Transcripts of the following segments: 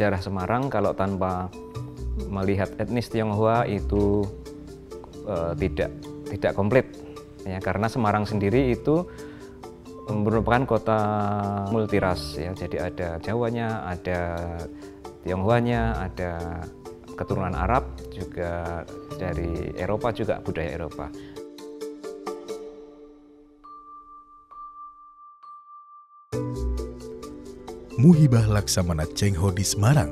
sejarah Semarang, kalau tanpa melihat etnis Tionghoa itu tidak komplit ya, karena Semarang sendiri itu merupakan kota multiras ya, jadi ada Jawanya, ada Tionghoanya, ada keturunan Arab, juga dari Eropa, juga budaya Eropa. Muhibah Laksamana Cheng Ho di Semarang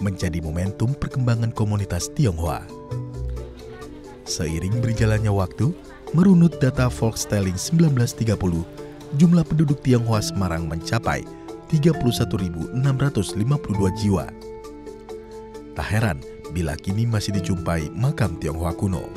menjadi momentum perkembangan komunitas Tionghoa. Seiring berjalannya waktu, merunut data Volkstelling 1930, jumlah penduduk Tionghoa Semarang mencapai 31.652 jiwa. Tak heran bila kini masih dijumpai makam Tionghoa kuno.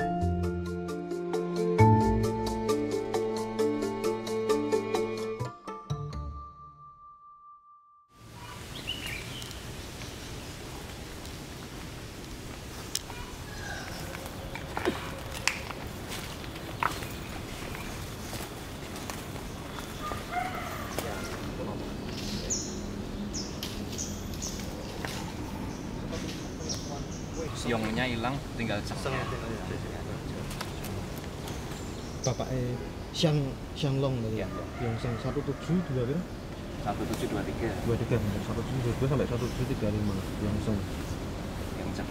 Siongnya hilang, tinggal cek. Bapak Xianglong tadi ya. Yang 1722 berapa? 1723. 23 benar. 1722 sampai 1735 yang Song. Yang cek.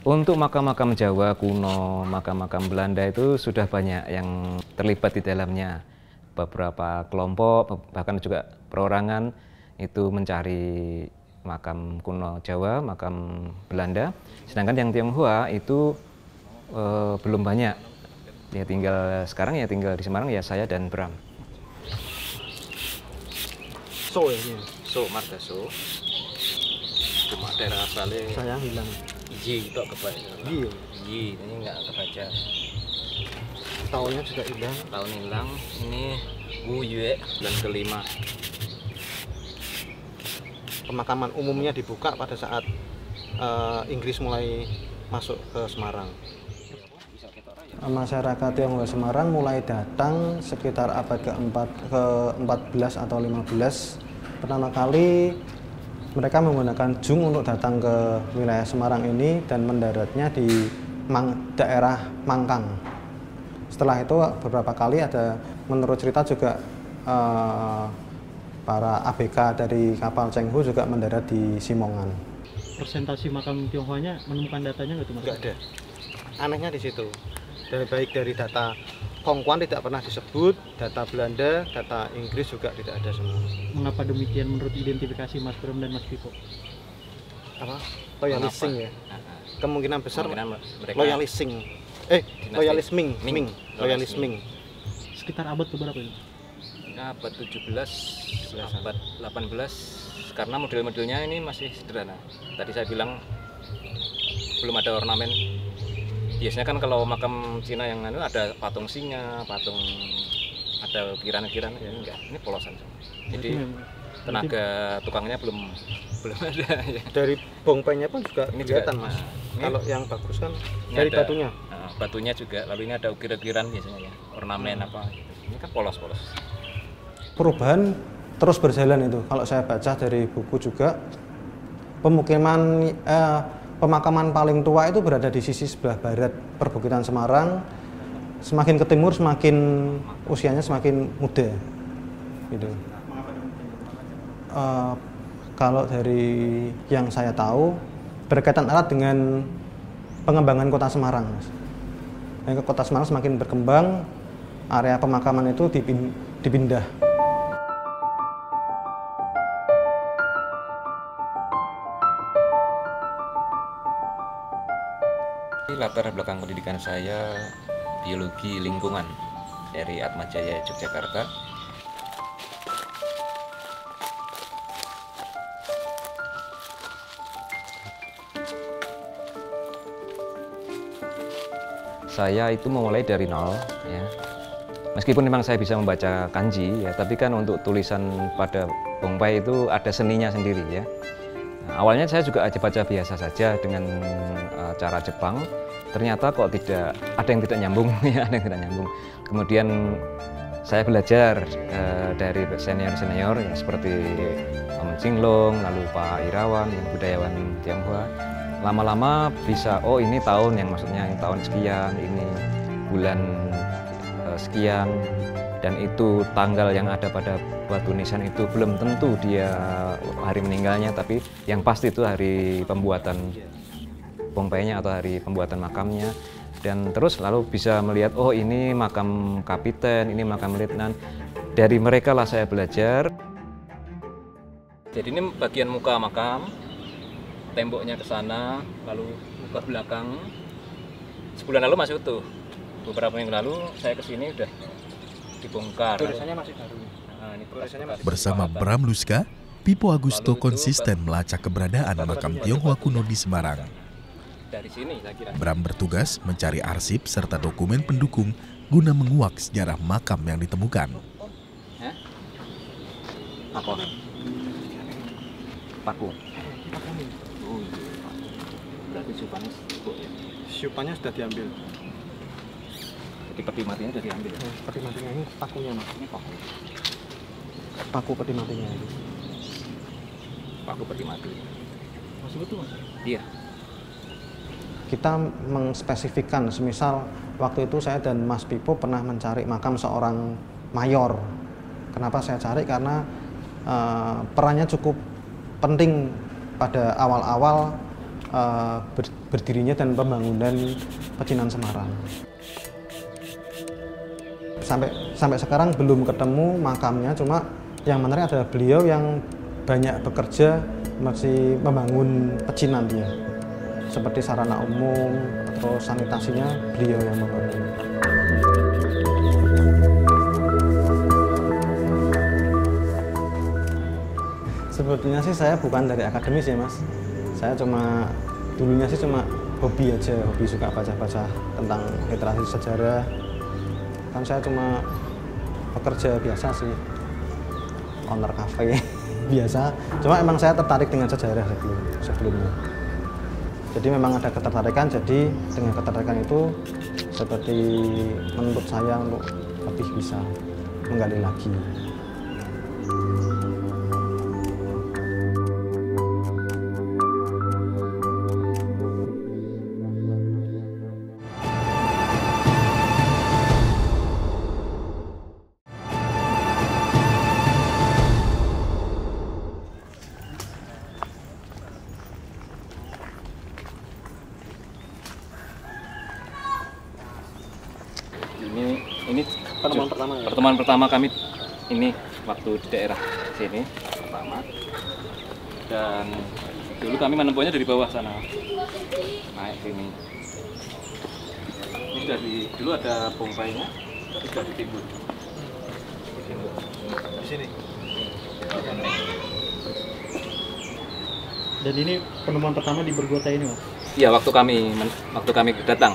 Untuk makam-makam Jawa kuno, makam-makam Belanda itu sudah banyak yang terlibat di dalamnya. Beberapa kelompok, bahkan juga perorangan itu mencari makam kuno Jawa, makam Belanda. Sedangkan yang Tionghoa itu belum banyak. Ya sekarang tinggal di Semarang ya saya dan Bram. So ya ini. So, Marga So. Cuma daerah asalnya Saya hilang. Yi itu kebaca. Yi, ini nggak kebaca. Tahunnya juga hilang. Tahun hilang. Ini Wu Yue, bulan kelima. Pemakaman umumnya dibuka pada saat Inggris mulai masuk ke Semarang. Masyarakat Tionghoa Semarang mulai datang sekitar abad ke-14 atau 15. Pertama kali mereka menggunakan jung untuk datang ke wilayah Semarang ini dan mendaratnya di daerah Mangkang. Setelah itu beberapa kali ada, menurut cerita juga para ABK dari kapal Cheng Ho juga mendarat di Simongan. Persentase makam Tionghoanya menemukan datanya nggak tuh Mas? Nggak ada. Anehnya di situ. Baik dari data Hongkuan tidak pernah disebut, data Belanda, data Inggris juga tidak ada semua. Mengapa demikian menurut identifikasi Mas Bram dan Mas Pipo? Apa? Loyalising ya. Kemungkinan besar loyalising. Loyalisming. Loyalisming. Sekitar abad keberapa ini? Abad 17, abad 18, karena model-modelnya ini masih sederhana. Tadi saya bilang belum ada ornamen. Biasanya kan kalau makam Cina yang ada patung singa, patung ada ukiran-ukiran, ya enggak. Ini polosan. Jadi tenaga tukangnya belum ada. Ya. Dari bongpengnya pun juga ini kelihatan juga, Mas. Kalau yang bagus kan dari batunya. Batunya juga. Lalu ini ada ukir-ukiran biasanya ya, ornamen apa. Ini kan polos-polos. Perubahan terus berjalan itu. Kalau saya baca dari buku juga, pemakaman paling tua itu berada di sisi sebelah barat perbukitan Semarang. Semakin ke timur semakin usianya semakin muda. Gitu. Kalau dari yang saya tahu berkaitan erat dengan pengembangan kota Semarang. Kota Semarang semakin berkembang, area pemakaman itu dipindah. Latar belakang pendidikan saya biologi lingkungan dari Atmajaya Yogyakarta. Saya itu memulai dari nol ya. Meskipun memang saya bisa membaca kanji ya, tapi kan untuk tulisan pada bongpai itu ada seninya sendiri ya. Nah, awalnya saya juga baca biasa saja dengan cara Jepang. Ternyata kok ada yang tidak nyambung ya, ada yang tidak nyambung. Kemudian saya belajar dari senior-senior ya, seperti Om Jinglong, lalu Pak Irawan yang budayawan Tionghoa. Lama-lama bisa, oh ini tahun yang maksudnya ini tahun sekian, ini bulan sekian, dan itu tanggal yang ada pada batu nisan itu belum tentu dia hari meninggalnya, tapi yang pasti itu hari pembuatan pompeinya atau hari pembuatan makamnya. Dan terus lalu bisa melihat, oh ini makam kapiten, ini makam letnan. Dari mereka lah saya belajar. Jadi ini bagian muka makam, temboknya ke sana, lalu muka belakang. Sebulan lalu masih utuh. Beberapa minggu lalu saya kesini udah dibongkar. Tulisannya masih baru. Nah, ini Bersama Bram Luska, Pipo Augusto konsisten melacak keberadaan makam Tionghoa kuno di Semarang. dari sini saya kira. Bram bertugas mencari arsip serta dokumen pendukung guna menguak sejarah makam yang ditemukan. Apa? Paku. Oh iya. Berarti supannya ya. Siupannya sudah diambil. Jadi peti matinya sudah diambil. Peti matinya ini pakunya mas. Ini paku. Paku peti matinya ini. Paku peti mati. Masih utuh mas? Iya. Kita mengspesifikkan, semisal waktu itu saya dan Mas Pipo pernah mencari makam seorang mayor. Kenapa saya cari? Karena perannya cukup penting pada awal-awal berdirinya dan pembangunan pecinan Semarang. Sampai sekarang belum ketemu makamnya, cuma yang menarik adalah beliau yang banyak bekerja masih membangun pecinan dia. Seperti sarana umum atau sanitasinya beliau yang membangun. Sebetulnya sih saya bukan dari akademis ya mas. Saya dulunya sih cuma hobi aja, hobi suka baca-baca tentang literasi sejarah. Kan saya cuma pekerja biasa sih, owner cafe biasa. Cuma emang saya tertarik dengan sejarah sebelumnya. Jadi memang ada ketertarikan, jadi dengan ketertarikan itu seperti menuntut saya untuk lebih bisa menggali lagi. Ini pertemuan pertama kami ini waktu di daerah sini pertama, dan dulu kami menempuhnya dari bawah sana naik sini. Ini dulu ada pompainya, tapi sudah ditimbun di sini. Dan ini penemuan pertama di Bergota ini mas? Iya, waktu kami datang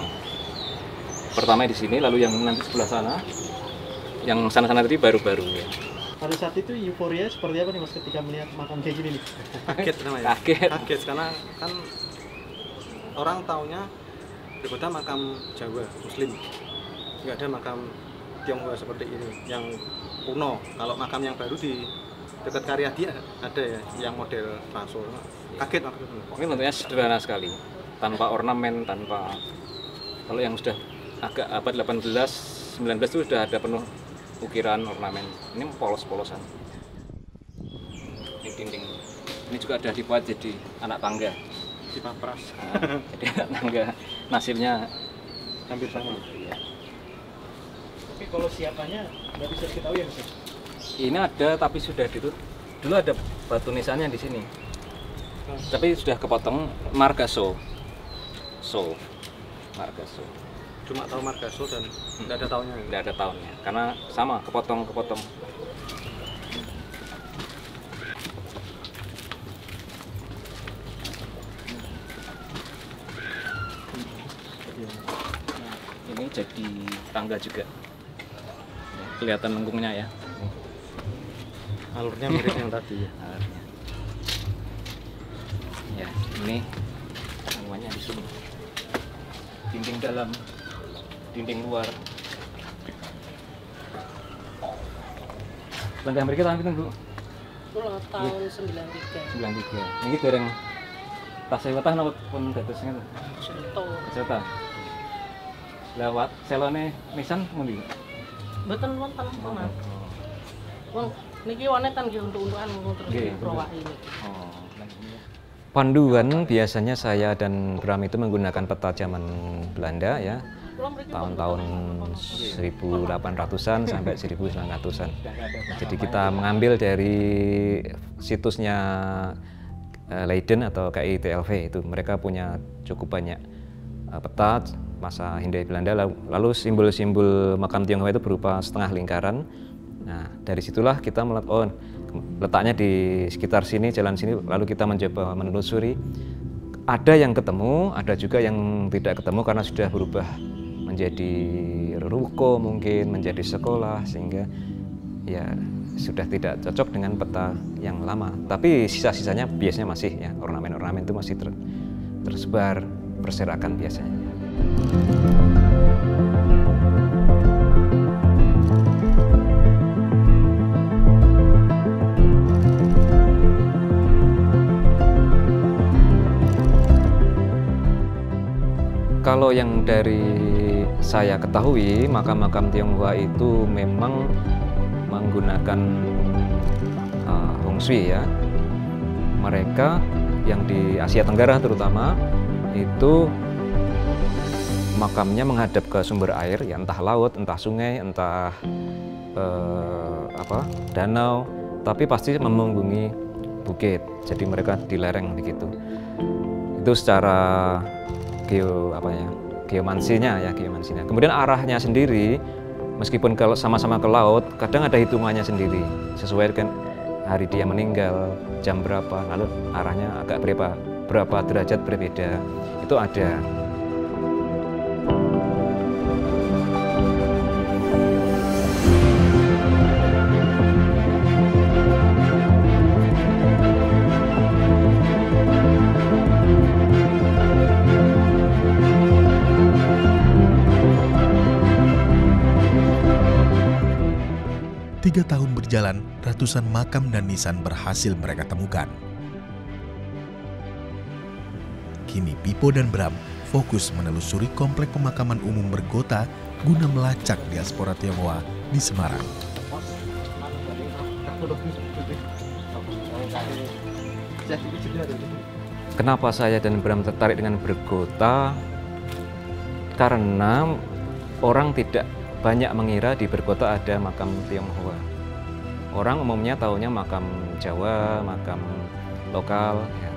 pertama di sini, lalu yang nanti sebelah sana, yang sana-sana tadi baru-baru ya. Pada saat itu euforia seperti apa nih mas ketika melihat makam kayak gini nih? Kaget namanya. Kaget Karena kan orang taunya Bergota makam Jawa Muslim, nggak ada makam Tionghoa seperti ini yang kuno. Kalau makam yang baru di dekat Karyadi ada ya, yang model raso. Kaget waktu itu. Ini bentuknya sederhana sekali, tanpa ornamen, tanpa. Kalau yang sudah agak abad 18, 19 itu sudah ada penuh ukiran ornamen. Ini polos-polosan. Ini dinding. Ini juga ada dibuat jadi anak tangga. Dipapras. Nah, jadi anak tangga. Nasibnya Hampir sama. ya. Tapi kalau siapanya nggak bisa diketahui ya mas? Ini ada, tapi sudah dulu ada batu nisannya di sini. Tapi sudah kepotong margaso. Margaso. Cuma tahu Margaso dan nggak ada tahunnya. Tidak ada tahunnya, karena sama kepotong. Ini jadi tangga juga, kelihatan lengkungnya ya. Alurnya mirip yang tadi ya. Alurnya. Ya, ini semuanya di sini. Dinding dalam, dinding luar. Langkah mereka tangan tunggu. Kulo tahun 93. 93. Niki dereng tasih wetah napa pun dados ngene? Contoh. Jota. Lewat selone nisan ngendi? Mboten wonten Mas. Wong niki wanetan nggih untuk-untukan terus Nggih, prowaki ini. Oh. Panduan biasanya saya dan Bram itu menggunakan peta zaman Belanda ya. Tahun-tahun 1800-an sampai 1900-an. Jadi kita mengambil dari situsnya Leiden atau KITLV itu. Mereka punya cukup banyak peta masa Hindia Belanda, lalu simbol-simbol makam Tionghoa itu berupa setengah lingkaran. Nah, dari situlah kita melihat, oh letaknya di sekitar sini, jalan sini, lalu kita mencoba menelusuri. Ada yang ketemu, ada juga yang tidak ketemu karena sudah berubah menjadi ruko mungkin, menjadi sekolah, sehingga ya sudah tidak cocok dengan peta yang lama. Tapi sisa-sisanya biasanya masih ya, ornamen-ornamen itu masih tersebar berserakan biasanya. Kalau yang dari saya ketahui, makam-makam Tionghoa itu memang menggunakan Hong Shui ya. Mereka yang di Asia Tenggara terutama itu makamnya menghadap ke sumber air, ya entah laut, entah sungai, entah danau, tapi pasti memunggungi bukit. Jadi mereka di lereng begitu. Itu secara geomansinya. Kemudian arahnya sendiri, meskipun kalau sama-sama ke laut, kadang ada hitungannya sendiri sesuai dengan hari dia meninggal, jam berapa, lalu arahnya agak berapa derajat berbeda. Itu ada. Tiga tahun berjalan, ratusan makam dan nisan berhasil mereka temukan. Kini Pipo dan Bram fokus menelusuri komplek pemakaman umum Bergota guna melacak diaspora Tionghoa di Semarang. Kenapa saya dan Bram tertarik dengan Bergota? Karena orang tidak banyak mengira di Bergota ada makam Tionghoa. Orang umumnya taunya makam Jawa, makam lokal. Ya.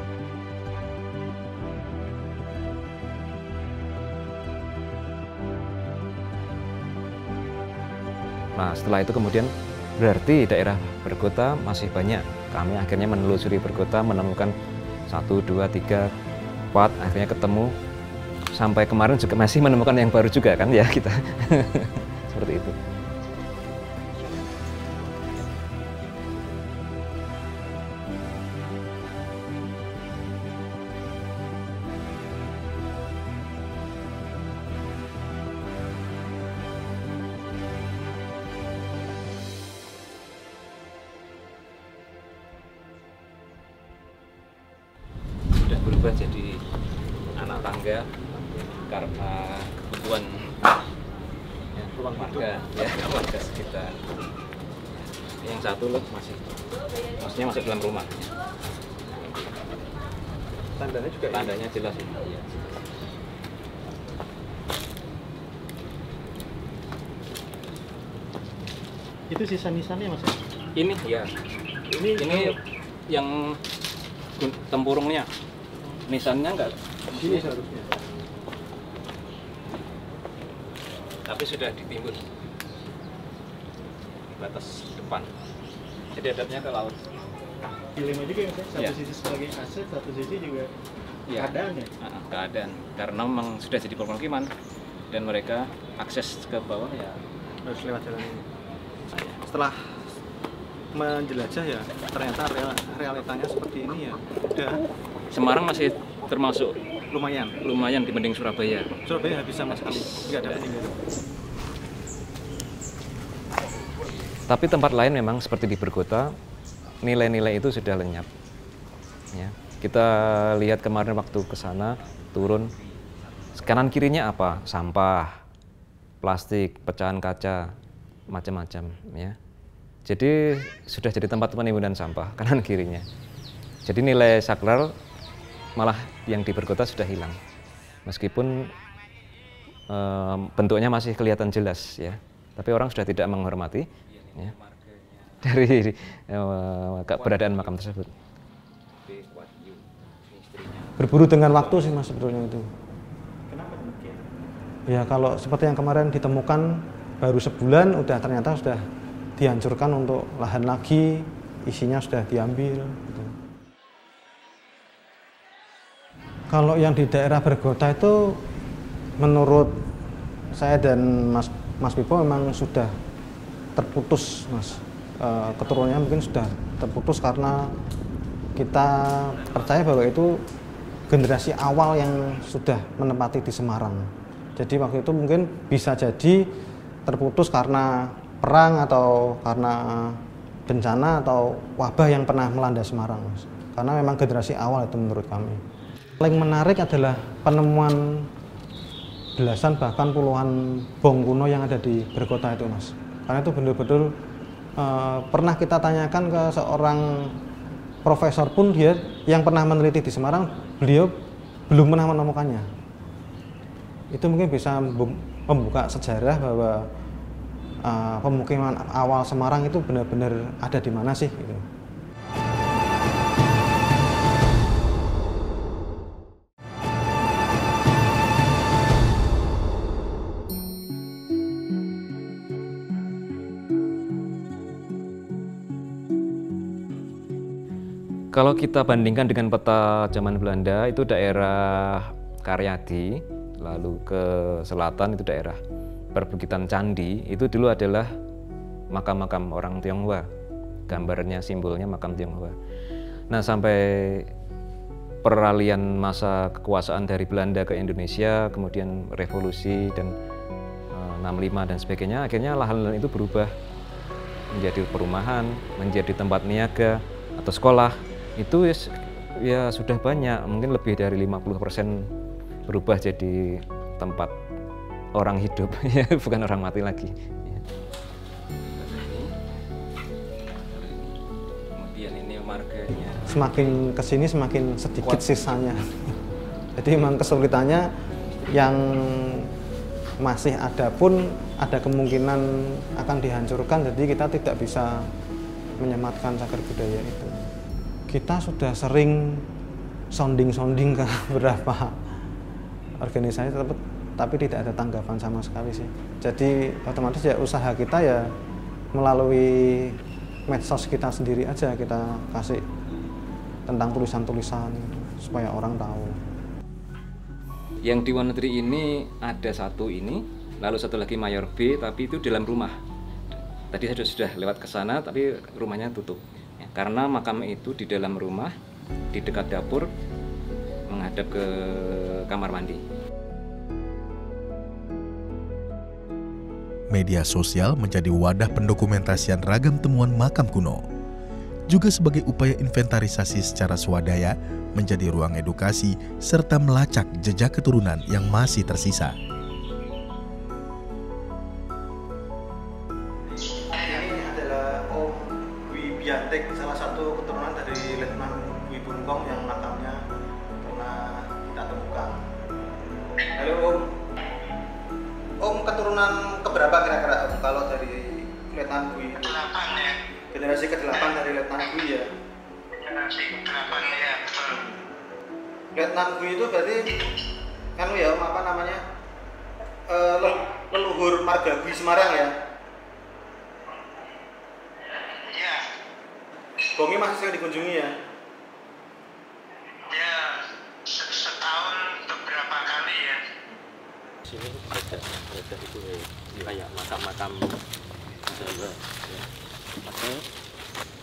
Nah, setelah itu kemudian berarti daerah Bergota masih banyak. Kami akhirnya menelusuri Bergota, menemukan 1, 2, 3, 4, akhirnya ketemu. Sampai kemarin juga masih menemukan yang baru juga kan ya kita. Seperti itu. Sudah berubah jadi anak tangga karena kebutuhan warga ya, warga sekitar. Yang satu loh maksudnya masuk dalam rumah. Tandanya juga tandanya jelas ya. Itu sisa nisannya Mas? Ini ya. Ini yang tempurungnya. Nisannya enggak ini seharusnya. Tapi sudah ditimbun di batas depan, jadi hadapnya ke laut. Dilema juga ya Mas? Satu Ya. sisi sebagai aset, satu sisi juga Ya. keadaan ya? Keadaan, karena memang sudah jadi permukiman dan mereka akses ke bawah ya Harus lewat jalan ini. Setelah menjelajah ya, ternyata realitanya seperti ini ya. Udah Semarang masih termasuk lumayan dibanding Surabaya. Surabaya habis sama sekali, nggak ada peninggalan. Tapi tempat lain memang seperti di Bergota nilai-nilai itu sudah lenyap. Ya. Kita lihat kemarin waktu ke sana turun, kanan kirinya apa? Sampah, plastik, pecahan kaca, macam-macam. Ya. Jadi sudah jadi tempat penimbunan sampah kanan kirinya. Jadi nilai sakral malah yang di perkota sudah hilang, meskipun bentuknya masih kelihatan jelas ya. Tapi orang sudah tidak menghormati ya, dari keberadaan makam tersebut. Berburu dengan waktu sih Mas sebetulnya itu. Kenapa demikian? Ya kalau seperti yang kemarin ditemukan baru sebulan udah ternyata sudah dihancurkan untuk lahan lagi, isinya sudah diambil. Gitu. Kalau yang di daerah Bergota itu menurut saya dan Mas Pipo memang sudah terputus Mas. Keturunannya mungkin sudah terputus karena kita percaya bahwa itu generasi awal yang sudah menempati di Semarang. Jadi waktu itu mungkin bisa jadi terputus karena perang atau karena bencana atau wabah yang pernah melanda Semarang, Mas. Karena memang generasi awal itu menurut kami. Paling menarik adalah penemuan belasan bahkan puluhan bong kuno yang ada di Bergota itu, Mas. Karena itu betul-betul pernah kita tanyakan ke seorang profesor pun dia yang pernah meneliti di Semarang, beliau belum pernah menemukannya. Itu mungkin bisa membuka sejarah bahwa pemukiman awal Semarang itu benar-benar ada di mana sih gitu. Kalau kita bandingkan dengan peta zaman Belanda, itu daerah Karyadi, lalu ke selatan itu daerah perbukitan Candi, itu dulu adalah makam-makam orang Tionghoa. Gambarnya, simbolnya makam Tionghoa. Nah, sampai peralihan masa kekuasaan dari Belanda ke Indonesia, kemudian revolusi dan 65 dan sebagainya, akhirnya lahan-lahan itu berubah menjadi perumahan, menjadi tempat niaga atau sekolah. Itu ya sudah banyak, mungkin lebih dari 50% berubah jadi tempat orang hidup, bukan orang mati lagi. Kemudian ini marganya. Semakin kesini semakin sedikit sisanya. Jadi memang kesulitannya yang masih ada pun ada kemungkinan akan dihancurkan, jadi kita tidak bisa menyematkan cagar budaya itu. Kita sudah sering sounding ke beberapa organisasi, tapi tidak ada tanggapan sama sekali sih. Jadi otomatis ya usaha kita ya melalui medsos kita sendiri aja, kita kasih tentang tulisan-tulisan supaya orang tahu. Yang di Wonodri ini ada satu ini, lalu satu lagi Mayor B, tapi itu dalam rumah. Tadi saya sudah lewat ke sana, tapi rumahnya tutup. Ya, karena makam itu di dalam rumah, di dekat dapur, menghadap ke kamar mandi. Media sosial menjadi wadah pendokumentasian ragam temuan makam kuno. Juga sebagai upaya inventarisasi secara swadaya, menjadi ruang edukasi serta melacak jejak keturunan yang masih tersisa. Ini adalah Om Dwi Biantek, salah satu keturunan dari Letnan Dwi Bungkong yang makamnya pernah kita temukan. Halo Om. Om keturunan keberapa kira-kira Om kalau dari Letnan Dwi? Ke-8 ya. Generasi ke-8 dari Letnan Dwi ya. Generasi ke-8 ya, betul. Letnan Dwi itu berarti kan ya Om apa namanya? Leluhur marga Dwi Semarang ya. Iya. Bongi masih sering dikunjungi ya. Ya, setahun beberapa kali ya. Sini ada itu kayak makam-makam Jawa. Ya. Makanya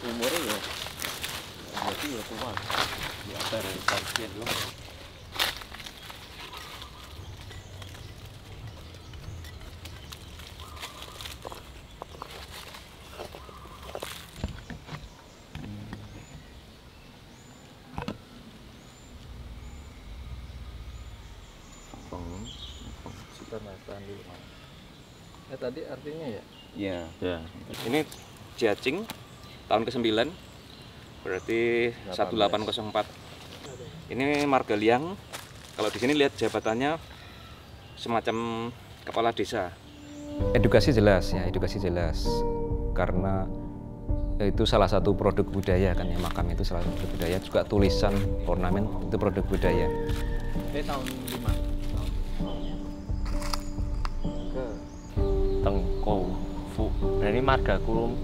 umurnya ya berarti ya tua di atas sekian loh. Tadi artinya ya? Ya. Ya. Ini Jiaqing tahun ke-9, berarti 1804. Ini marga Liang. Kalau di sini lihat jabatannya semacam kepala desa. Edukasi jelas ya, edukasi jelas. Karena itu salah satu produk budaya kan ya, makam itu salah satu produk budaya, juga tulisan, ornamen itu produk budaya. Ini tahun 5. Ke Tengko Fu. Nah, ini marga Kulum.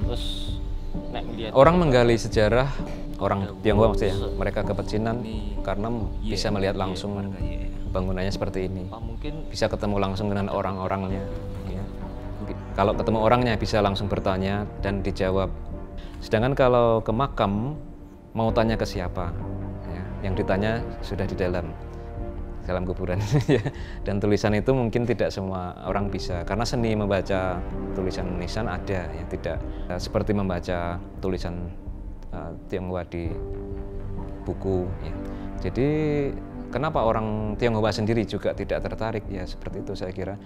Terus nek ngeliat Orang menggali sejarah orang Tionghoa maksudnya, mereka ke pecinan karena bisa melihat langsung bangunannya seperti ini. mungkin Bisa ketemu langsung dengan orang-orangnya. Ya. Kalau ketemu orangnya bisa langsung bertanya dan dijawab. Sedangkan kalau ke makam mau tanya ke siapa, ya, yang ditanya sudah di dalam kuburan. Ya. Dan tulisan itu mungkin tidak semua orang bisa, karena seni membaca tulisan nisan ada, yang tidak seperti membaca tulisan Tionghoa di buku. Ya. Jadi kenapa orang Tionghoa sendiri juga tidak tertarik? Ya seperti itu saya kira.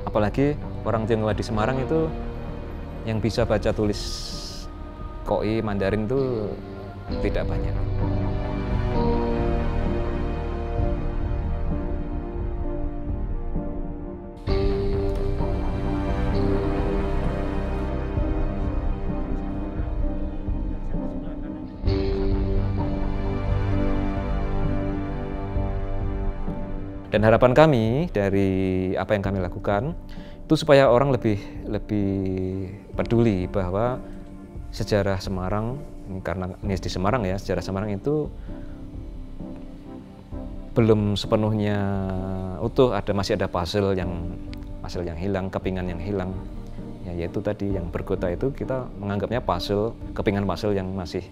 Apalagi orang Tionghoa di Semarang itu yang bisa baca tulis Koi Mandarin itu tidak banyak. Dan harapan kami dari apa yang kami lakukan itu supaya orang lebih peduli bahwa sejarah Semarang, karena ini di Semarang ya, sejarah Semarang itu belum sepenuhnya utuh, masih ada puzzle yang hilang, kepingan yang hilang. Ya, yaitu tadi yang berkota itu kita menganggapnya kepingan puzzle yang masih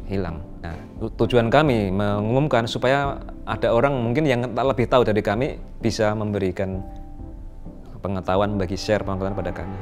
hilang. Nah, tujuan kami mengumumkan supaya ada orang mungkin yang lebih tahu dari kami bisa memberikan pengetahuan, share pengetahuan pada kami.